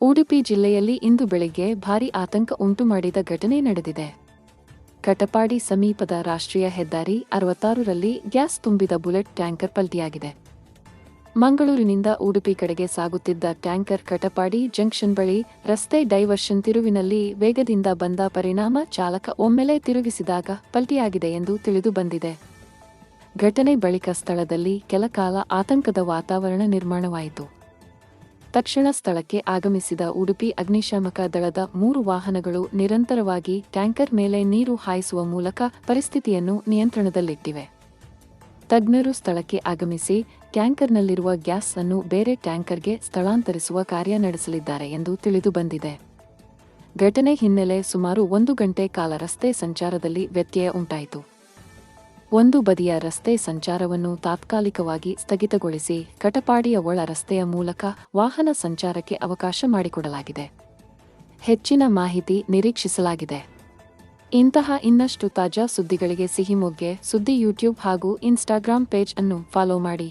ಉಡುಪಿ ಜಿಲ್ಲೆಯಲ್ಲಿ ಇಂದು ಬೆಳಿಗ್ಗೆ ಭಾರೀ ಆತಂಕ ಉಂಟುಮಾಡಿದ ಘಟನೆ ನಡೆದಿದೆ. ಕಟಪಾಡಿ ಸಮೀಪದ ರಾಷ್ಟ್ರೀಯ ಹೆದ್ದಾರಿ 66ರಲ್ಲಿ ಗ್ಯಾಸ್ ತುಂಬಿದ ಬುಲೆಟ್ ಟ್ಯಾಂಕರ್ ಪಲ್ಟಿಯಾಗಿದೆ. ಮಂಗಳೂರಿನಿಂದ ಉಡುಪಿ ಕಡೆಗೆ ಸಾಗುತ್ತಿದ್ದ ಟ್ಯಾಂಕರ್ ಕಟಪಾಡಿ ಜಂಕ್ಷನ್ ಬಳಿ ರಸ್ತೆ ಡೈವರ್ಷನ್ ತಿರುವಿನಲ್ಲಿ ವೇಗದಿಂದ ಬಂದ ಪರಿಣಾಮ ಚಾಲಕ ಒಮ್ಮೆಲೆ ತಿರುಗಿಸಿದಾಗ ಪಲ್ಟಿಯಾಗಿದೆ ಎಂದು ತಿಳಿದು ಬಂದಿದೆ. ಘಟನೆ ಬಳಿಕ ಸ್ಥಳದಲ್ಲಿ ಕೆಲಕಾಲ ಆತಂಕದ ವಾತಾವರಣ ನಿರ್ಮಾಣವಾಯಿತು. ತಕ್ಷಣ ಸ್ಥಳಕ್ಕೆ ಆಗಮಿಸಿದ ಉಡುಪಿ ಅಗ್ನಿಶಾಮಕ ದಳದ 3 ವಾಹನಗಳು ನಿರಂತರವಾಗಿ ಟ್ಯಾಂಕರ್ ಮೇಲೆ ನೀರು ಹಾಯಿಸುವ ಮೂಲಕ ಪರಿಸ್ಥಿತಿಯನ್ನು ನಿಯಂತ್ರಣದಲ್ಲಿಟ್ಟಿವೆ. ತಜ್ಞರು ಸ್ಥಳಕ್ಕೆ ಆಗಮಿಸಿ ಟ್ಯಾಂಕರ್ನಲ್ಲಿರುವ ಗ್ಯಾಸ್ ಅನ್ನು ಬೇರೆ ಟ್ಯಾಂಕರ್ಗೆ ಸ್ಥಳಾಂತರಿಸುವ ಕಾರ್ಯ ನಡೆಸಲಿದ್ದಾರೆ ಎಂದು ತಿಳಿದು ಬಂದಿದೆ. ಘಟನೆ ಹಿನ್ನೆಲೆ ಸುಮಾರು 1 ಗಂಟೆ ಕಾಲ ರಸ್ತೆ ಸಂಚಾರದಲ್ಲಿ ವ್ಯತ್ಯಯ ಉಂಟಾಯಿತು. ಒಂದು ಬದಿಯ ರಸ್ತೆ ಸಂಚಾರವನ್ನು ತಾತ್ಕಾಲಿಕವಾಗಿ ಸ್ಥಗಿತಗೊಳಿಸಿ ಕಟಪಾಡಿಯ ಒಳ ರಸ್ತೆಯ ಮೂಲಕ ವಾಹನ ಸಂಚಾರಕ್ಕೆ ಅವಕಾಶ ಮಾಡಿಕೊಡಲಾಗಿದೆ. ಹೆಚ್ಚಿನ ಮಾಹಿತಿ ನಿರೀಕ್ಷಿಸಲಾಗಿದೆ. ಇಂತಹ ಇನ್ನಷ್ಟು ತಾಜಾ ಸುದ್ದಿಗಳಿಗೆ ಸಿಹಿಮೊಗ್ಗೆ ಸುದ್ದಿ ಯೂಟ್ಯೂಬ್ ಹಾಗೂ ಇನ್ಸ್ಟಾಗ್ರಾಂ ಪೇಜ್ ಅನ್ನು ಫಾಲೋ ಮಾಡಿ.